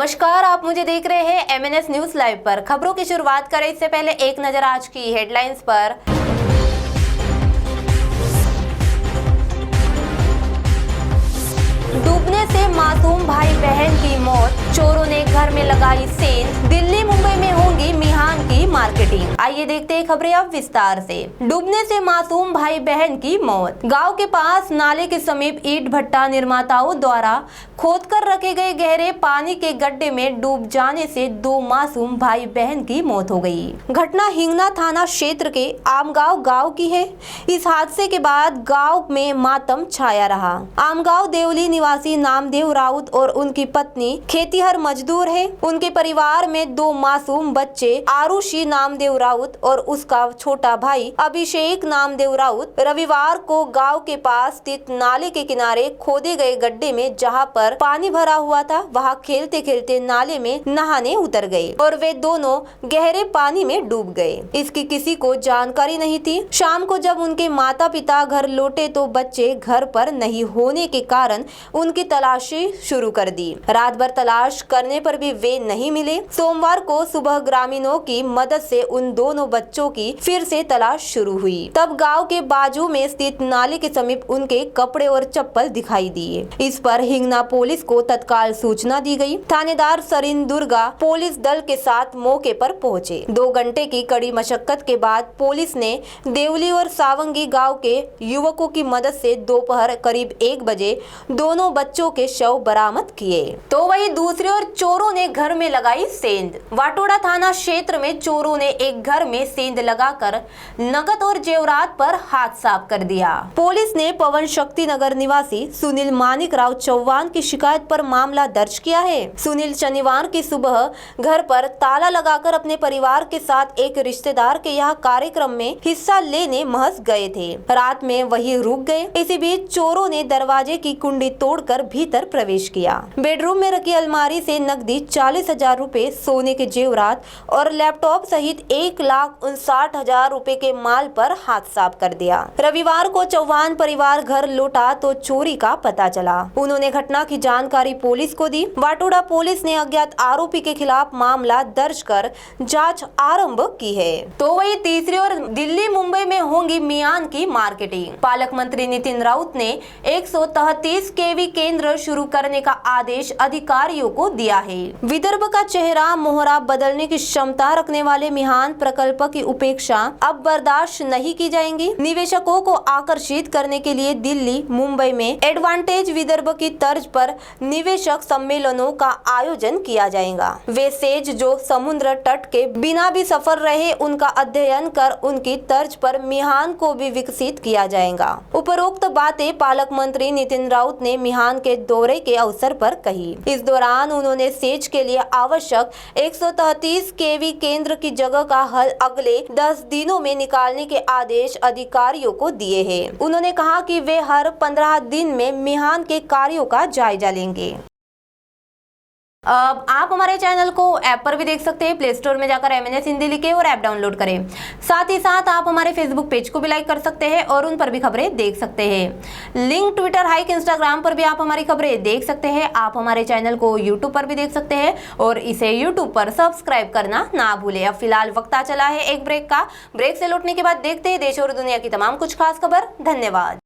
नमस्कार, आप मुझे देख रहे हैं MNS न्यूज लाइव पर। खबरों की शुरुआत करें इससे पहले एक नजर आज की हेडलाइंस पर। डूबने से मासूम भाई बहन की मौत, चोरों ने घर में लगाई सेंध। दिल्ली मुंबई में होंगी मिहान की मार्केटिंग। आइए देखते हैं खबरें अब विस्तार से। डूबने से मासूम भाई बहन की मौत। गांव के पास नाले के समीप ईंट भट्टा निर्माताओं द्वारा खोदकर रखे गए गहरे पानी के गड्ढे में डूब जाने से दो मासूम भाई बहन की मौत हो गई। घटना हिंगना थाना क्षेत्र के आमगांव गांव की है। इस हादसे के बाद गांव में मातम छाया रहा। आमगांव देवली निवासी नामदेव राउत और उनकी पत्नी खेतीहर मजदूर है। उनके परिवार में दो मासूम बच्चे आरुषि नामदेव राउत और उसका छोटा भाई अभिषेक नामदेव राउत रविवार को गांव के पास स्थित नाले के किनारे खोदे गए गड्ढे में, जहां पर पानी भरा हुआ था, वहां खेलते खेलते नाले में नहाने उतर गए और वे दोनों गहरे पानी में डूब गए। इसकी किसी को जानकारी नहीं थी। शाम को जब उनके माता पिता घर लौटे तो बच्चे घर पर नहीं होने के कारण उनकी तलाशी शुरू कर दी। रात भर तलाश करने पर भी वे नहीं मिले। सोमवार को सुबह ग्रामीणों की मदद से उन दोनों बच्चों की फिर से तलाश शुरू हुई। तब गांव के बाजू में स्थित नाले के समीप उनके कपड़े और चप्पल दिखाई दिए। इस पर हिंगना पुलिस को तत्काल सूचना दी गई। थानेदार सरिन दुर्गा पुलिस दल के साथ मौके पर पहुंचे। 2 घंटे की कड़ी मशक्कत के बाद पुलिस ने देवली और सावंगी गांव के युवकों की मदद से दोपहर करीब 1 बजे दोनों बच्चों के शव बरामद किए। तो वही दूसरी ओर चोरों ने घर में लगाई सेंध। वाटोड़ा थाना क्षेत्र में चोरों ने एक घर में सेंध लगाकर नगद और जेवरात पर हाथ साफ कर दिया। पुलिस ने पवन शक्ति नगर निवासी सुनील मानिक राव चौहान की शिकायत पर मामला दर्ज किया है। सुनील शनिवार की सुबह घर पर ताला लगाकर अपने परिवार के साथ एक रिश्तेदार के यहाँ कार्यक्रम में हिस्सा लेने महज गए थे। रात में वही रुक गए। इसी बीच चोरों ने दरवाजे की कुंडी तोड़कर भीतर प्रवेश किया। बेडरूम में रखी अलमारी से नकदी 40,000 रुपए, सोने के जेवरात और लैपटॉप सहित 1,59,000 रुपए के माल पर हाथ साफ कर दिया। रविवार को चौहान परिवार घर लौटा तो चोरी का पता चला। उन्होंने घटना की जानकारी पुलिस को दी। वाटोड़ा पुलिस ने अज्ञात आरोपी के खिलाफ मामला दर्ज कर जांच आरंभ की है। तो वही तीसरी ओर दिल्ली मुंबई में होंगी मियान की मार्केटिंग। पालक मंत्री नितिन राउत ने 133 केवी केंद्र शुरू करने का आदेश अधिकारियों को दिया है। विदर्भ का चेहरा मोहरा बदलने की क्षमता रखने वाले मिहान प्रकल्प की उपेक्षा अब बर्दाश्त नहीं की जाएगी। निवेशकों को आकर्षित करने के लिए दिल्ली मुंबई में एडवांटेज विदर्भ की तर्ज पर निवेशक सम्मेलनों का आयोजन किया जाएगा। वे सेज जो समुद्र तट के बिना भी सफर रहे, उनका अध्ययन कर उनकी तर्ज पर मिहान को भी विकसित किया जाएगा। उपरोक्त बातें पालक मंत्री नितिन राउत ने मिहान के दौरे के अवसर पर कही। इस दौरान उन्होंने सेज के लिए आवश्यक 133 केवी केंद्र की जगह का हल अगले 10 दिनों में निकालने के आदेश अधिकारियों को दिए हैं। उन्होंने कहा कि वे हर 15 दिन में मिहान के कार्यों का जायजा लेंगे। अब आप हमारे चैनल को ऐप पर भी देख सकते हैं। प्ले स्टोर में जाकर MNS हिंदी लिखें और ऐप डाउनलोड करें। साथ ही साथ आप हमारे फेसबुक पेज को भी लाइक कर सकते हैं और उन पर भी खबरें देख सकते हैं। लिंक ट्विटर, हाइक, इंस्टाग्राम पर भी आप हमारी खबरें देख सकते हैं। आप हमारे चैनल को यूट्यूब पर भी देख सकते हैं और इसे यूट्यूब पर सब्सक्राइब करना ना भूलें। अब फिलहाल वक्त आ चला है एक ब्रेक का। ब्रेक से लौटने के बाद देखते हैं देश और दुनिया की तमाम कुछ खास खबर। धन्यवाद।